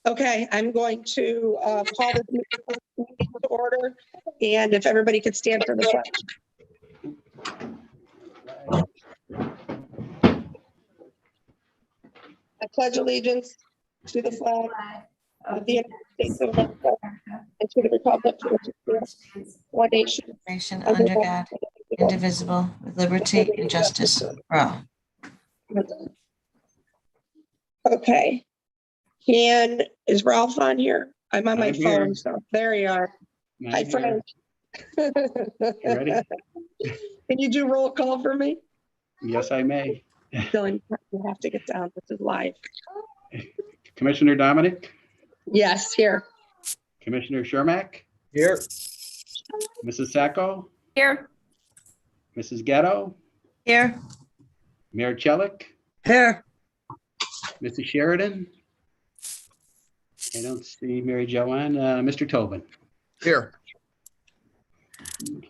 Okay, I'm going to call this meeting to order, and if everybody could stand for the pledge. I pledge allegiance to the flag of the United States of America and to the republic for which it stands, one nation, under God, indivisible, with liberty and justice for all. Okay. Is Ralph on here? I'm on my phone, so there you are. Hi, Frank. You ready? Can you do roll call for me? Yes, I may. Dylan, you have to get down. This is live. Commissioner Domenick, Yes, here. Commissioner Chermak, Here. Mrs. Sacco, Here. Mrs. Gatto, Here. Mayor Chelik, Here. Mrs. Sheridan. I don't see Mary Joanne. Mr. Tobin. Here.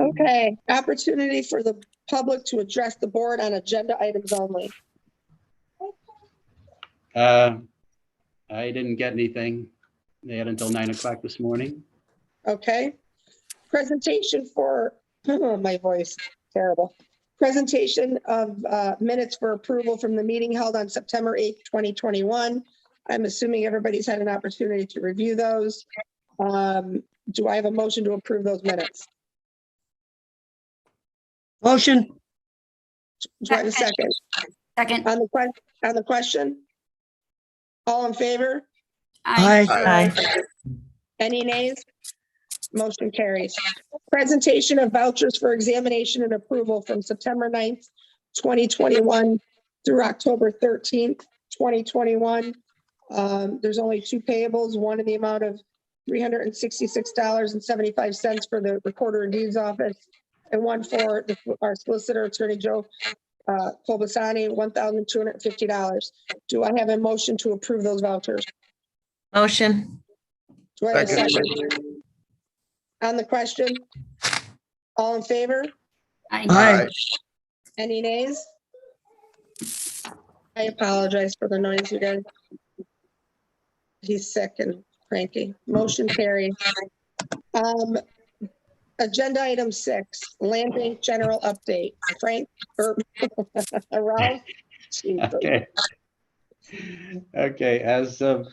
Okay, opportunity for the public to address the board on agenda items only. I didn't get anything. They had until 9 o'clock this morning. Okay. Presentation for, oh, my voice, terrible. Presentation of minutes for approval from the meeting held on September 8th, 2021. I'm assuming everybody's had an opportunity to review those. Do I have a motion to approve those minutes? Motion. Do I have a second? Second. On the question? All in favor? Aye. Aye. Any nays? Motion carries. Presentation of vouchers for examination and approval from September 9th, 2021 through October 13th, 2021. There's only two payables, one in the amount of $366.75 for the Recorder and Deeds Office, and one for our Solicitor, Attorney Joe Colbassani, $1,250. Do I have a motion to approve those vouchers? Motion. Do I have a second? On the question? All in favor? Aye. Any nays? I apologize for the noise, you guys. He's sick and cranky. Motion carried. Agenda item 6, Land Bank General Update. Frank, or Ralph? Jesus. Okay. Okay, as of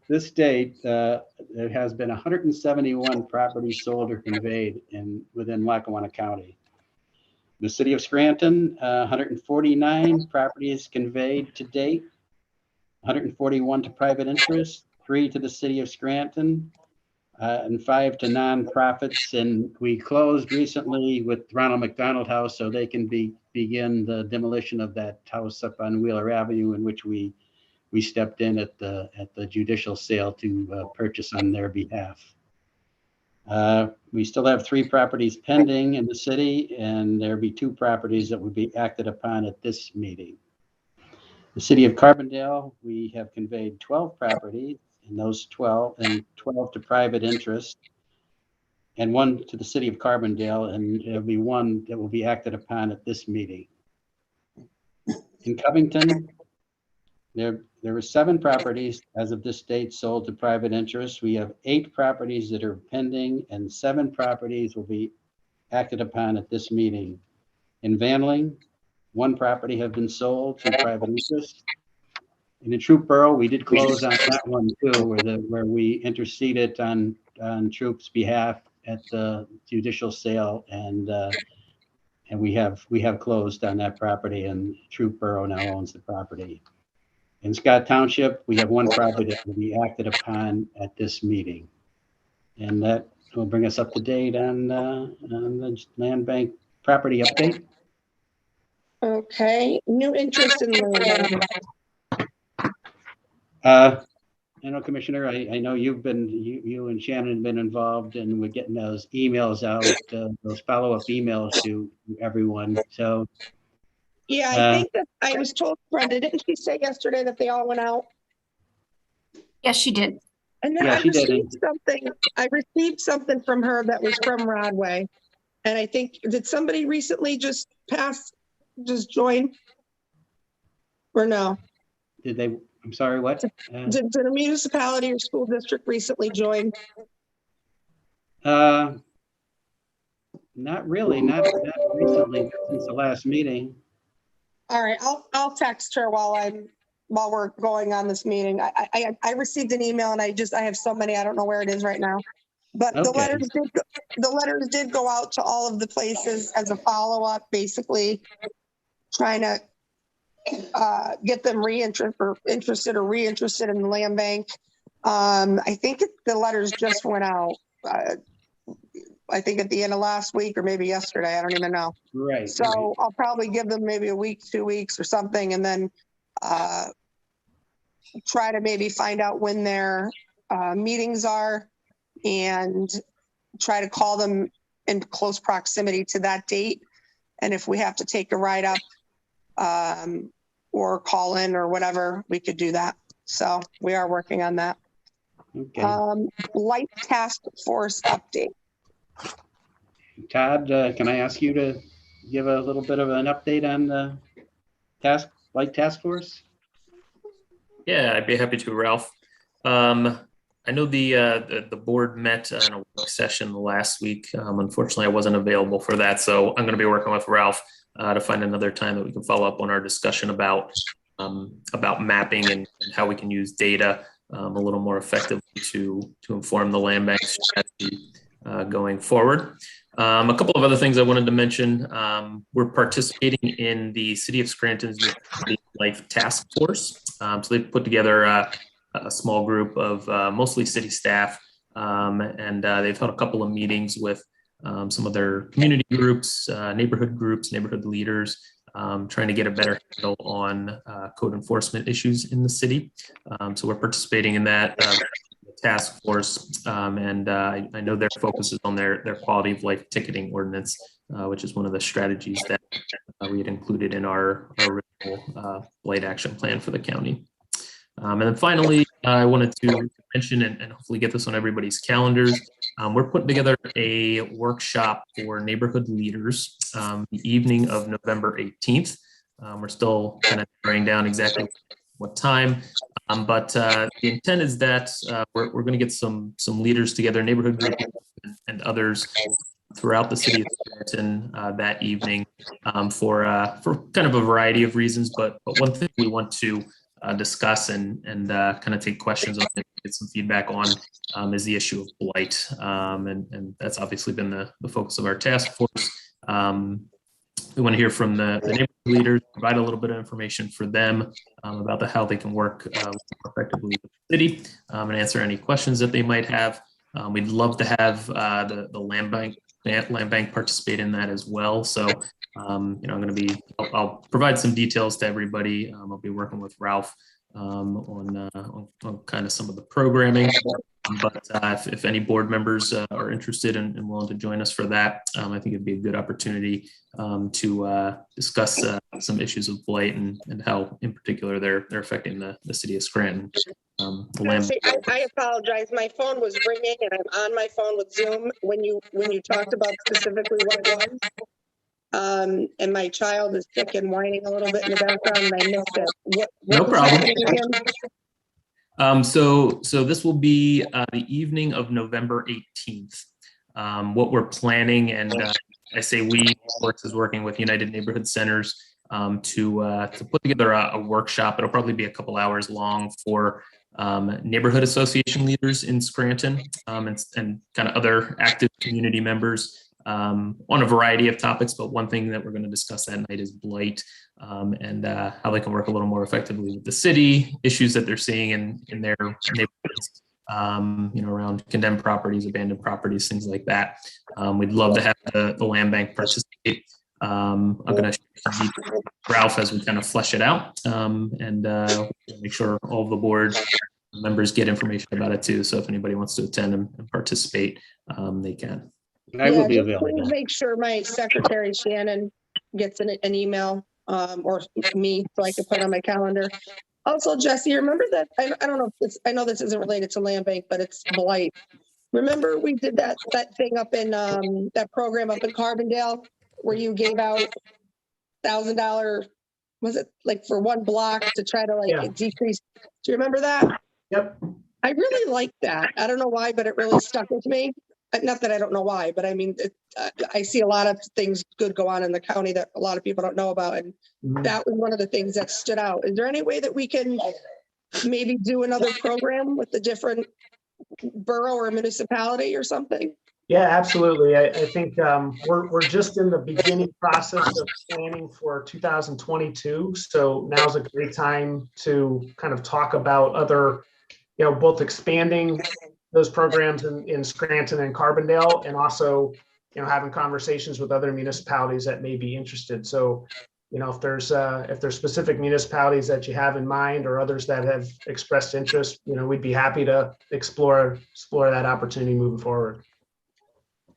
this date, there has been 171 properties sold or conveyed within Lackawanna County. The city of Scranton, 149 properties conveyed to date, 141 to private interest, 3 to the city of Scranton, and 5 to nonprofits. And we closed recently with Ronald McDonald House, so they can begin the demolition of that house up on Wheeler Avenue, in which we stepped in at the judicial sale to purchase on their behalf. We still have 3 properties pending in the city, and there'll be 2 properties that would be acted upon at this meeting. The city of Carbondale, we have conveyed 12 properties, and those 12 to private interest, and 1 to the city of Carbondale, and there'll be 1 that will be acted upon at this meeting. In Covington, there were 7 properties as of this date sold to private interest. We have 8 properties that are pending, and 7 properties will be acted upon at this meeting. In Vanling, 1 property have been sold to private interest. And in Troop Borough, we did close on that one too, where we interceded on Troop's behalf at the judicial sale, and we have closed on that property, and Troop Borough now owns the property. In Scott Township, we have 1 property that will be acted upon at this meeting, and that will bring us up to date on the land bank property update. Okay, new interest in land. I know, Commissioner, I know you and Shannon have been involved, and we're getting those emails out, those follow-up emails to everyone. So Yeah, I think that I was told, Brenda, didn't she say yesterday that they all went out? Yes, she did. And then Yeah, I she did. received something from her that was from Rodway. And I think, did somebody recently just join? Or no? did they? I'm sorry, what? Did a municipality or school district recently join? Not really, not recently, since the last meeting. All right, I'll text her while we're going on this meeting. I received an email and I have so many, I don't know where it is right now. But the Okay. letters did go out to all of the places as a follow-up, basically trying to get them interested in the land bank. I think the letters just went out. I think at the end of last week or maybe yesterday, I don't even know. Right. So right. I'll probably give them maybe a week, 2 weeks or something, and then try to maybe find out when their meetings are and try to call them in close proximity to that date. And if we have to take a ride up or call in or whatever, we could do that. So we are working on that. Okay. Light task force update. Todd, can I ask you to give a little bit of an update on the light task force? Yeah, I'd be happy to, Ralph. I know the board met in a work session last week. Unfortunately, I wasn't available for that, so I'm going to be working with Ralph to find another time that we can follow up on our discussion about mapping and how we can use data a little more effectively to inform the land bank strategy going forward. A couple of other things I wanted to mention. We're participating in the City of Scranton's Life Task Force. So they've put together a small group of mostly city staff, and they've held a couple of meetings with some of their community groups, neighborhood leaders, trying to get a better handle on code enforcement issues in the city. So we're participating in that task force, and I know their focus is on their quality of life ticketing ordinance, which is one of the strategies that we had included in our original blight action plan for the county. And then finally, I wanted to mention and hopefully get this on everybody's calendars. We're putting together a workshop for neighborhood leaders the evening of November 18th. We're still kind of narrowing down exactly what time, but the intent is that we're going to get some leaders together, neighborhood groups and others throughout the city of Scranton that evening for kind of a variety of reasons. But one thing we want to discuss and kind of take questions on and get some feedback on is the issue of blight. And that's obviously been the focus of our task force. We want to hear from the neighborhood leaders, provide a little bit of information for them about how they can work more effectively with the city and answer any questions that they might have. We'd love to have the land bank participate in that as well. So, I'm going to be, I'll provide some details to everybody. I'll be working with Ralph on kind of some of the programming. But if any board members are interested and willing to join us for that, I think it'd be a good opportunity to discuss some issues of blight and how, in particular, they're affecting the city of Scranton. I apologize. My phone was ringing, and I'm on my phone with Zoom when you talked about specifically what it was. And my child is sick and whining a little bit in the background, and I missed it. No problem. So this will be the evening of November 18th. What we're planning, and I say we, Works is working with United Neighborhood Centers to put together a workshop. It'll probably be a couple hours long for neighborhood association leaders in Scranton and kind of other active community members on a variety of topics. But one thing that we're going to discuss that night is blight and how they can work a little more effectively with the city, issues that they're seeing in their neighborhoods, around condemned properties, abandoned properties, things like that. We'd love to have the land bank participate. I'm going to share Ralph as we kind of flesh it out and make sure all of the board members get information about it too. So if anybody wants to attend and participate, they can. I will be available. Please make sure my secretary Shannon gets an email or me so I can put it on my calendar. Also, Jesse, remember that I don't know if I know this isn't related to land bank, but it's blight. Remember we did that thing up in that program up in Carbondale where you gave out $1,000 was it like for one block to try to like Yeah. decrease? Do you remember that? Yep. I really like that. I don't know why, but it really stuck with me. Not that I don't know why, but I mean, I see a lot of things good go on in the county that a lot of people don't know about. And Mhm. that was one of the things that stood out. Is there any way that we can maybe do another program with the different borough or municipality or something? Yeah, absolutely. I think we're just in the beginning process of planning for 2022. So now's a great time to kind of talk about other, both expanding those programs in Scranton and Carbondale, and also, having conversations with other municipalities that may be interested. So, if there's specific municipalities that you have in mind or others that have expressed interest, we'd be happy to explore that opportunity moving forward.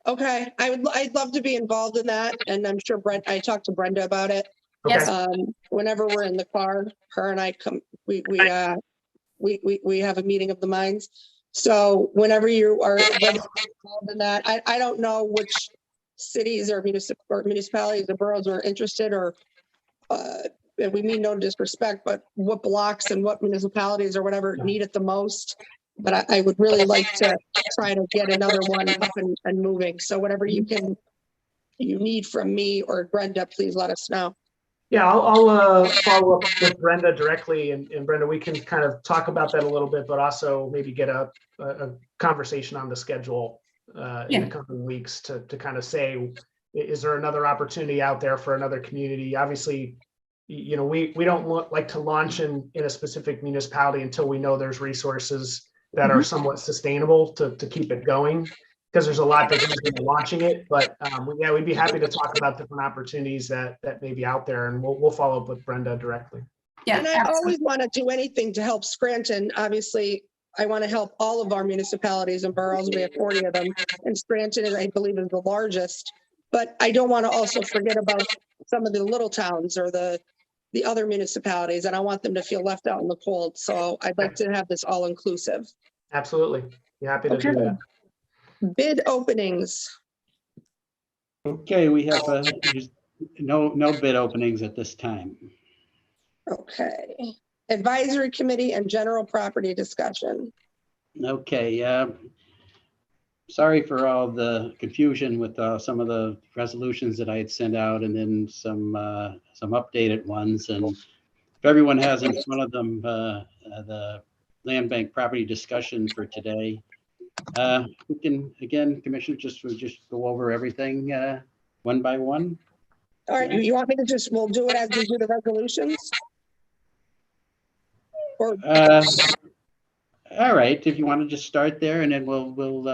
Okay, I'd love to be involved in that, and I'm sure I talked to Brenda about it. Okay. Whenever we're in the car, her and I we have a meeting of the minds. So whenever you are involved in that, I don't know which cities or municipalities or boroughs are interested, or and we mean no disrespect, but what blocks and what municipalities or whatever need it the most. But I would really like to try to get another one up and moving. So whatever you need from me or Brenda, please let us know. Yeah, I'll follow up with Brenda directly, and Brenda, we can kind of talk about that a little bit, but also maybe get a conversation on the schedule in the coming weeks to kind of say, is there another opportunity out there for another community? Obviously, we don't like to launch in a specific municipality until we know there's resources that are somewhat sustainable to keep it going, because there's a lot that goes into launching it. But yeah, we'd be happy to talk about different opportunities that may be out there, and we'll follow up with Brenda directly. Yeah, and I always want to do anything to help Scranton. Obviously, I want to help all of our municipalities and boroughs. We have 40 of them, and Scranton, I believe, is the largest. But I don't want to also forget about some of the little towns or the other municipalities, and I want them to feel left out in the cold. So I'd like to have this all inclusive. Absolutely. Be happy to do that. Bid openings. Okay, we have no bid openings at this time. Okay. Advisory committee and general property discussion. Okay. Sorry for all the confusion with some of the resolutions that I had sent out, and then some updated ones. And if everyone has in front of them the land bank property discussion for today, we can, again, Commissioner, just go over everything one by one. All right, you want me to we'll do it as we do the resolutions? Or all right, if you want to just start there, and then we'll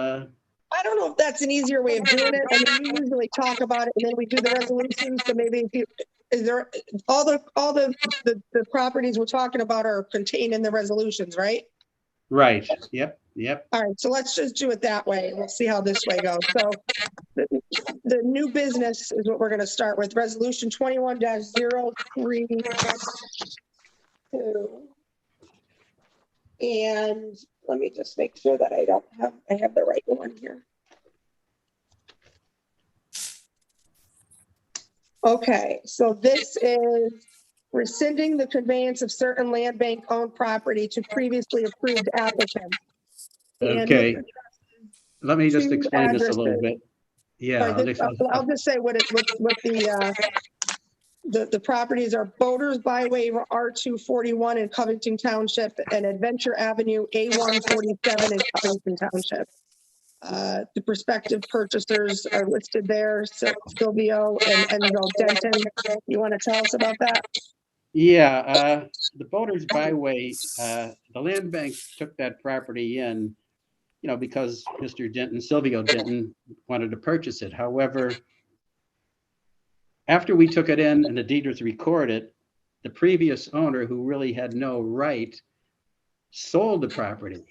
I don't know if that's an easier way of doing it. I mean, we usually talk about it and then we do the resolutions. So maybe is there all the properties we're talking about are contained in the resolutions, right? Right. Yep. All right, so let's just do it that way. We'll see how this way goes. So the new business is what we're going to start with. Resolution 21-032. And let me just make sure that I have the right one here. Okay, so this is rescinding the conveyance of certain land bank owned property to previously approved applicants. Okay. Let me just explain this a little bit. Yeah. I'll just say what the properties are: Boaters Byway R241 in Covington Township and Adventure Avenue A147 in Covington Township. The prospective purchasers are listed there: Silvio and Enzo Denton. You want to tell us about that? Yeah, the Boaters Byway, the land bank took that property in, because Mr. Denton, Silvio Denton, wanted to purchase it. However, after we took it in and the deed was recorded, the previous owner, who really had no right, sold the property.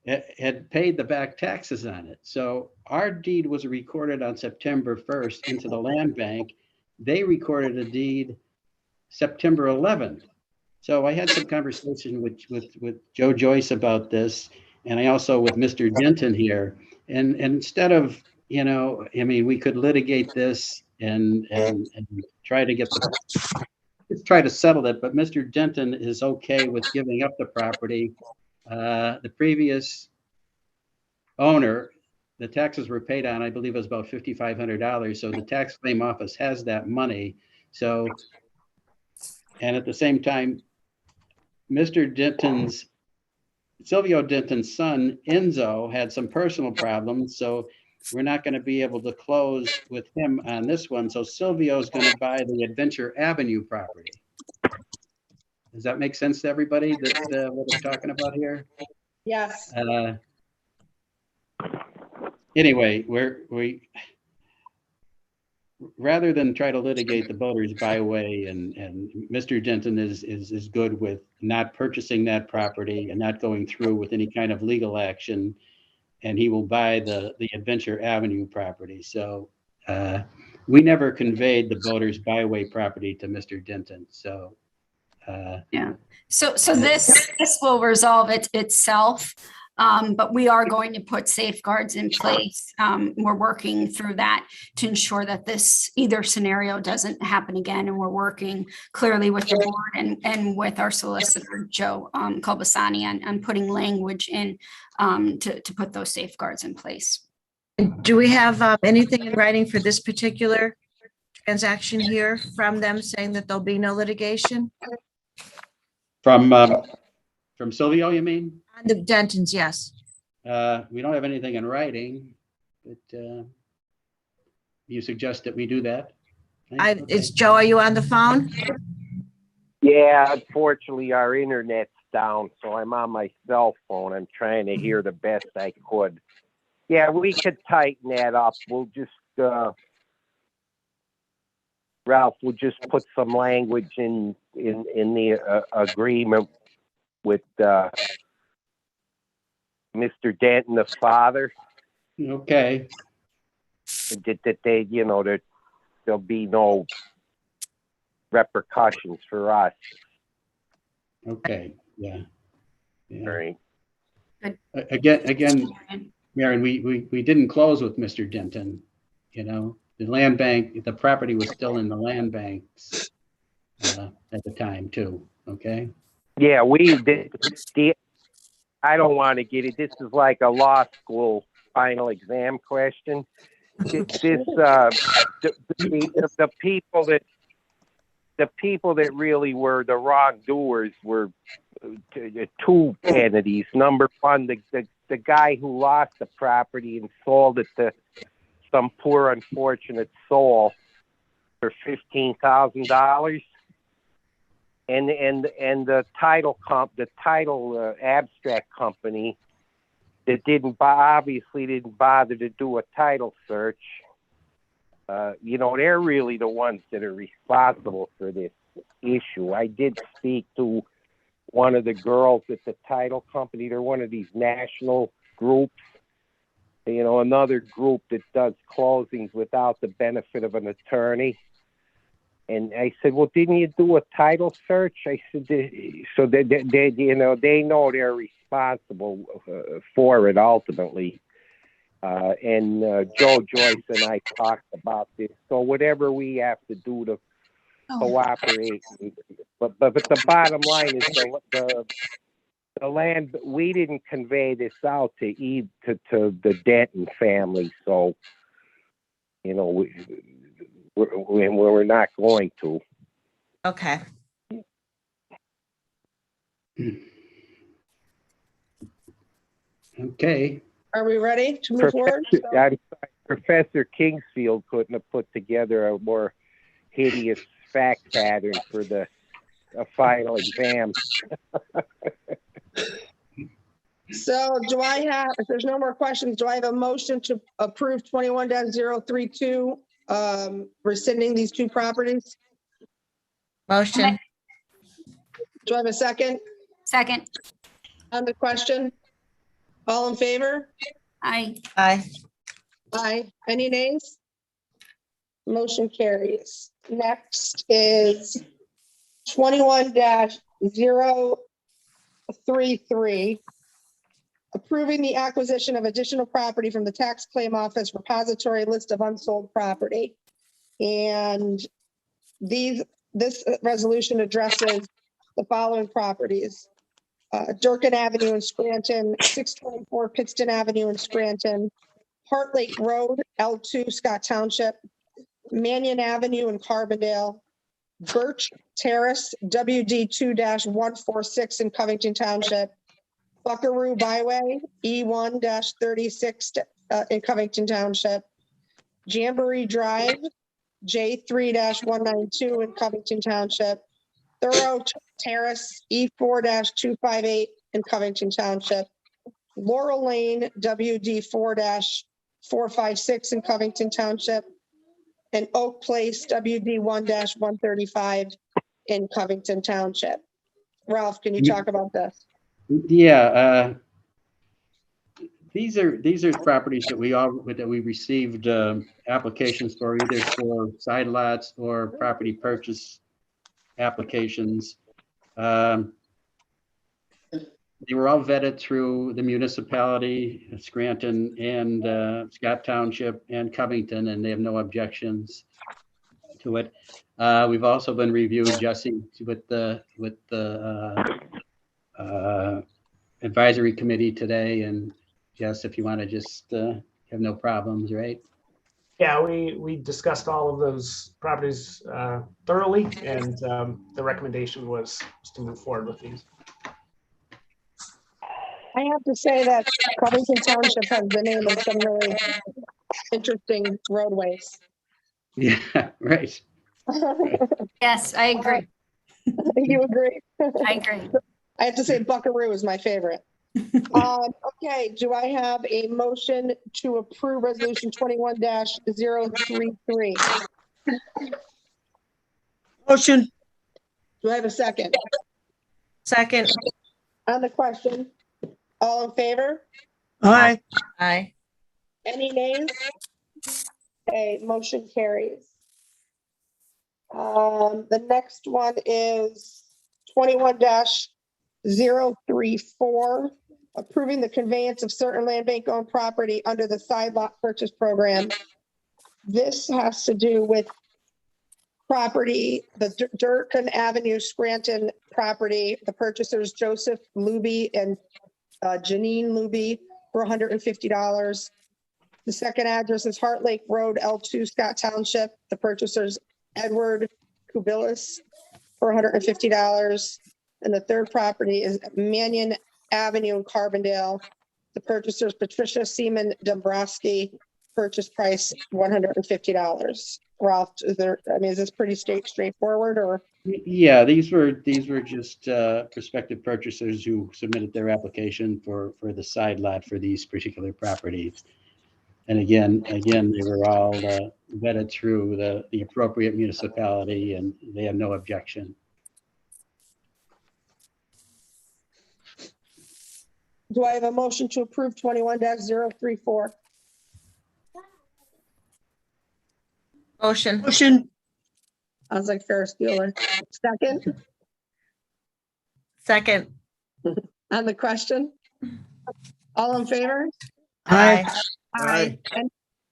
Had paid the back taxes on it. So our deed was recorded on September 1st into the land bank. They recorded a deed September 11th. So I had some conversation with Joe Joyce about this, and I also with Mr. Denton here. And instead of, we could litigate this and try to try to settle it. But Mr. Denton is okay with giving up the property. The previous owner, the taxes were paid on, I believe it was about $5,500. So the tax claim office has that money. So, and at the same time, Silvio Denton's son, Enzo, had some personal problems. So we're not going to be able to close with him on this one. So Silvio's going to buy the Adventure Avenue property. Does that make sense to everybody that what we're talking about here? Yes. Anyway, we rather than try to litigate the Builders Byway, and Mr. Denton is good with not purchasing that property and not going through with any kind of legal action, and he will buy the Adventure Avenue property. So we never conveyed the Builders Byway property to Mr. Denton. So yeah. So this will resolve itself. But we are going to put safeguards in place. We're working through that to ensure that either scenario doesn't happen again. And we're working clearly with the board and with our solicitor, Joe Colbassani, on putting language in to put those safeguards in place. Do we have anything in writing for this particular transaction here from them saying that there'll be no litigation? From Silvio, you mean? On the Dentons, yes. We don't have anything in writing, but you suggest that we do that? Okay. It's Joe, are you on the phone? Yeah, unfortunately, our internet's down, so I'm on my cell phone. I'm trying to hear the best I could. Yeah, we could tighten that up. We'll just, Ralph, we'll just put some language in the agreement with Mr. Denton, the father. Okay. That they, that there'll be no repercussions for us. Okay. Yeah. Right. Again, Marion, we didn't close with Mr. Denton. The land bank, the property was still in the land banks at the time too. Okay. Yeah, we did. I don't want to get it. This is like a law school final exam question. The people that really were the wrongdoers were two entities. Number one, the guy who lost the property and sold it to some poor unfortunate soul for $15,000. And the title abstract company that obviously didn't bother to do a title search. They're really the ones that are responsible for this issue. I did speak to one of the girls at the title company. They're one of these national groups, another group that does closings without the benefit of an attorney. And I said, well, didn't you do a title search? I said, so they know they're responsible for it ultimately. And Joe Joyce and I talked about this. So whatever we have to do to cooperate, but the bottom line is the land. We didn't convey this out to the Denton family, so we're not going to. Okay. Okay. Are we ready to move forward? I'm sorry, Professor Kingsfield couldn't have put together a more hideous fact pattern for a final exam. So if there's no more questions, do I have a motion to approve 21-032, rescinding these two properties? Motion. Do I have a second Second. on the question? All in favor? Aye. Aye. Aye. Any nays? Motion carries. Next is 21-033, approving the acquisition of additional property from the tax claim office repository list of unsold property. And this resolution addresses the following properties. Durkin Avenue in Scranton, 624 Pittston Avenue in Scranton, Heart Lake Road, L2 Scott Township, Marion Avenue in Carbondale, Birch Terrace, WD 2-146 in Covington Township, Buckaroo Byway, E1-36 in Covington Township, Jamboree Drive, J3-192 in Covington Township, Thorough Terrace, E4-258 in Covington Township, Laurel Lane, WD 4-456 in Covington Township, and Oak Place, WD 1-135 in Covington Township. Ralph, can you talk about this? Yeah, these are properties that we received applications for, either for side lots or property purchase applications. They were all vetted through the municipality, Scranton and Scott Township and Covington, and they have no objections to it. We've also been reviewed, Jesse, with the advisory committee today, and Jess, if you want to just have no problems, right? Yeah, we discussed all of those properties thoroughly, and the recommendation was to move forward with these. I have to say that Covington Township has the name of some really interesting roadways. Yeah, right. Yes, I agree. You agree? I agree. I have to say Buckaroo is my favorite. Okay, do I have a motion to approve resolution 21-033? Motion. Do I have a second? Second. On the question, all in favor? Aye. Aye. Any nays? Okay, motion carries. The next one is 21-034, approving the conveyance of certain land bank owned property under the side lot purchase program. This has to do with property, the Durkin Avenue Scranton property, the purchasers Joseph Luby and Janine Luby for $150. The second address is Heart Lake Road, L2 Scott Township. The purchasers Edward Kubilis for $150. And the third property is Marion Avenue in Carbondale. The purchasers Patricia Seaman Dombrowski, purchase price $150. Ralph, is this pretty straightforward, or? Yeah, these were just prospective purchasers who submitted their application for the side lot for these particular properties. And again, they were all vetted through the appropriate municipality, and they have no objection. Do I have a motion to approve 21-034? Motion. Motion. Sounds like Ferris Bueller. Second, Second. on the question? All in favor? Aye. Aye.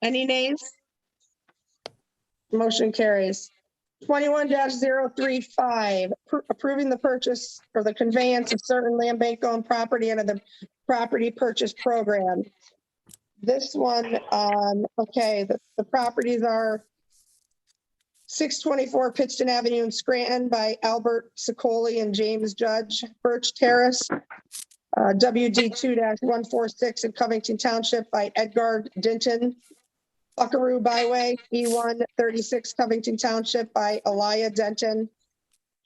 Any nays? Motion carries. 21-035, approving the purchase or the conveyance of certain land bank owned property under the property purchase program. This one, okay, the properties are 624 Pittston Avenue in Scranton by Albert Sicoli and James Judge, Birch Terrace, WD 2-146 in Covington Township by Edgar Dinton, Buckaroo Byway, E1-36 Covington Township by Elia Denton,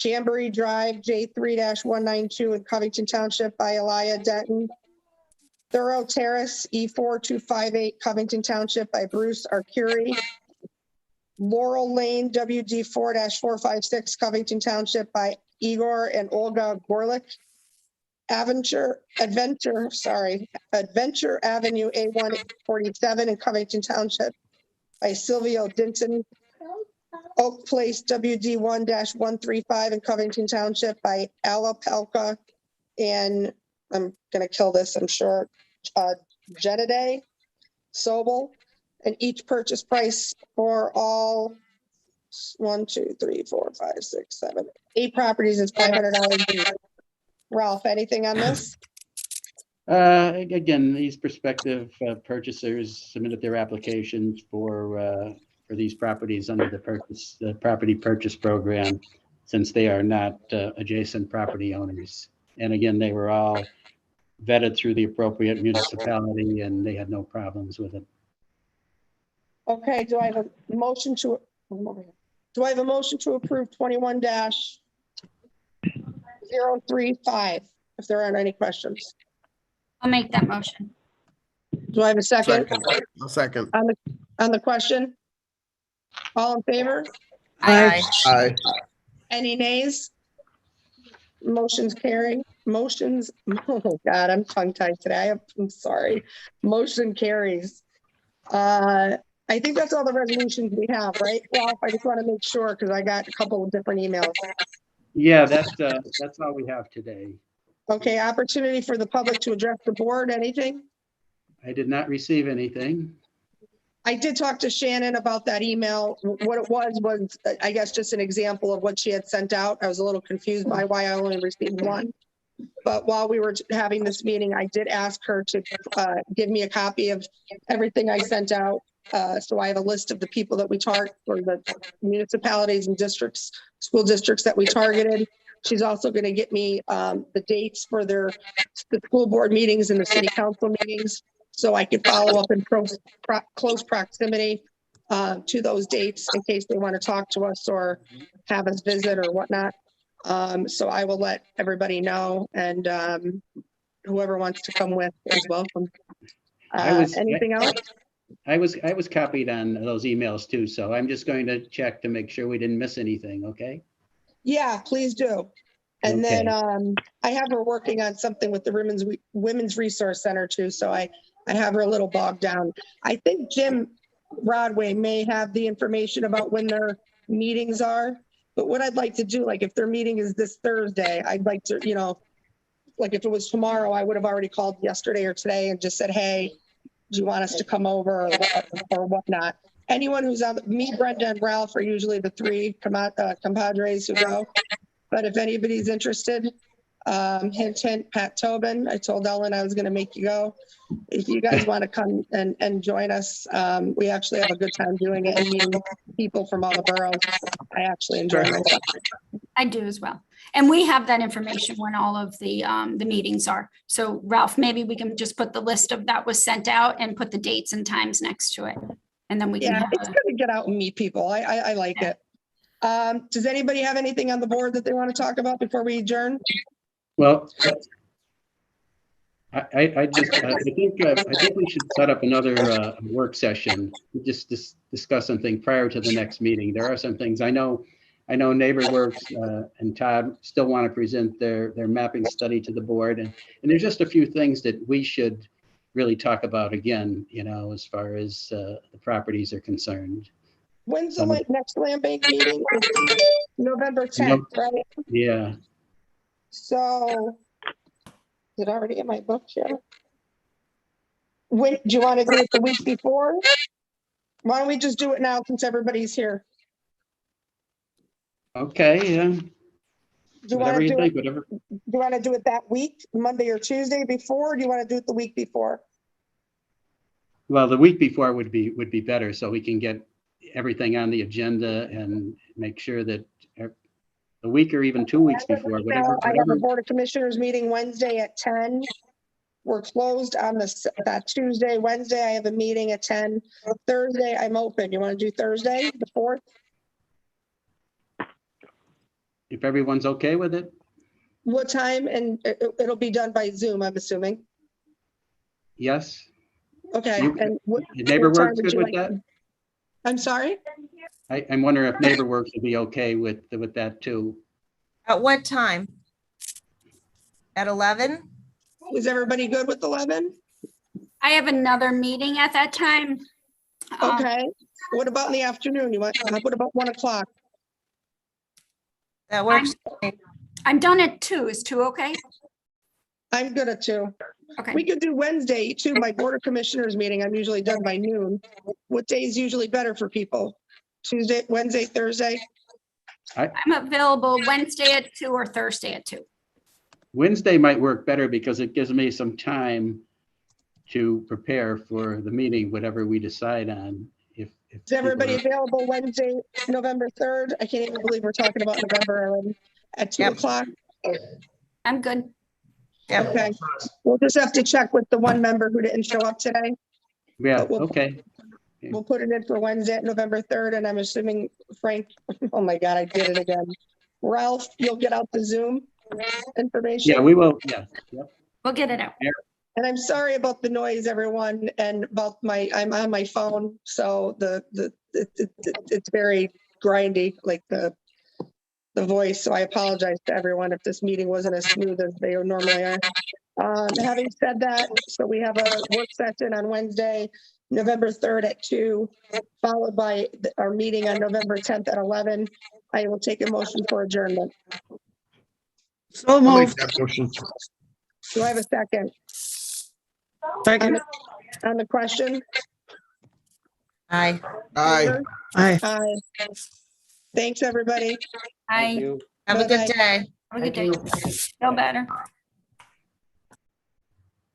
Jamboree Drive, J3-192 in Covington Township by Elia Denton, Thorough Terrace, E4258 Covington Township by Bruce Arcuri, Laurel Lane, WD 4-456 Covington Township by Igor and Olga Gorlick, Adventure Avenue A147 in Covington Township by Silvio Dinton, Oak Place WD 1-135 in Covington Township by Ala Pelka, and I'm gonna kill this, I'm sure, Jediday Sobel, and each purchase price for all 1, 2, 3, 4, 5, 6, 7, 8 properties is $500 each. Ralph, anything on this? Again, these prospective purchasers submitted their applications for these properties under the property purchase program, since they are not adjacent property owners. And again, they were all vetted through the appropriate municipality, and they had no problems with it. Okay, do I have a motion to approve 21-035? If there aren't any questions. I'll make that motion. Do I have a second? I'll second. On the question? All in favor? Aye. Aye. Any nays? Motion's carrying. Motions, oh God, I'm tongue-tied today. I'm sorry. Motion carries. I think that's all the resolutions we have, right? Ralph, I just want to make sure because I got a couple of different emails. Yeah, that's all we have today. Okay, opportunity for the public to address the board, anything? I did not receive anything. I did talk to Shannon about that email. What it was, I guess, just an example of what she had sent out. I was a little confused by why I only received one. But while we were having this meeting, I did ask her to give me a copy of everything I sent out. So I have a list of the people that we target for the municipalities and districts, school districts that we targeted. She's also going to get me the dates for the school board meetings and the city council meetings, so I could follow up in close proximity to those dates in case they want to talk to us or have us visit or whatnot. So I will let everybody know, and whoever wants to come with is welcome. Anything else? I was copied on those emails too, so I'm just going to check to make sure we didn't miss anything, okay? Yeah, please do. And then I have her working on something with the Women's Resource Center too, so I have her a little bogged down. I think Jim Broadway may have the information about when their meetings are, but what I'd like to do, like if their meeting is this Thursday, I'd like to, like if it was tomorrow, I would have already called yesterday or today and just said, hey, do you want us to come over or whatnot? Anyone who's on, me, Brenda, and Ralph are usually the three compadres who go. But if anybody's interested, hint, hint, Pat Tobin. I told Ellen I was going to make you go. If you guys want to come and join us, we actually have a good time doing it and meeting people from all the boroughs. I actually enjoy myself. I do as well. And we have that information when all of the meetings are. So Ralph, maybe we can just put the list of that was sent out and put the dates and times next to it. And then we can have it's good to get out and meet people. I like it. Does anybody have anything on the board that they want to talk about before we adjourn? Well, I think we should set up another work session, just discuss something prior to the next meeting. There are some things I know NeighborWorks and Todd still want to present their mapping study to the board, and there's just a few things that we should really talk about again, as far as the properties are concerned. When's the next land bank meeting? It's November 10th, right? Yeah. So, is it already in my book here? When, do you want to do it the week before? Why don't we just do it now since everybody's here? Okay, yeah. Do you want to do it that week, Monday or Tuesday before, or do you want to do it the week before? Well, the week before would be better, so we can get everything on the agenda and make sure that a week or even 2 weeks before, whatever. I have a Board of Commissioners meeting Wednesday at 10. We're closed on that Tuesday. Wednesday, I have a meeting at 10. Thursday, I'm open. You want to do Thursday, the 4th? If everyone's okay with it? What time? And it'll be done by Zoom, I'm assuming. Yes. Okay. And NeighborWorks good with that? I'm sorry? I'm wondering if NeighborWorks would be okay with that too. At what time? At 11? Is everybody good with 11? I have another meeting at that time. Okay. What about in the afternoon? What about 1 o'clock? That works. I'm done at 2. Is 2 okay? I'm good at 2. Okay. We could do Wednesday too. My Board of Commissioners meeting, I'm usually done by noon. What day is usually better for people? Tuesday, Wednesday, Thursday? I'm available Wednesday at 2 or Thursday at 2. Wednesday might work better because it gives me some time to prepare for the meeting, whatever we decide on. If Is everybody available Wednesday, November 3rd? I can't even believe we're talking about November already. At 2 Yep. o'clock? I'm good. Yep. Okay, we'll just have to check with the one member who didn't show up today. Yeah, But we'll- okay. We'll put it in for Wednesday, November 3rd, and I'm assuming Frank, oh my God, I did it again. Ralph, you'll get out the Zoom information? Yeah, we will. Yeah. Yep. We'll get it out. And I'm sorry about the noise, everyone, and about I'm on my phone, so it's very grindy, like the voice, so I apologize to everyone if this meeting wasn't as smooth as they normally are. Having said that, so we have a work session on Wednesday, November 3rd at 2, followed by our meeting on November 10th at 11. I will take a motion for adjournment. So I'll make moved. that motion. Do I have a second Second. on the question? Aye. Aye. Aye. Aye. Thanks, everybody. Thank I you. Have a good Bye-bye. day. have a good Thank day. you. Feel better.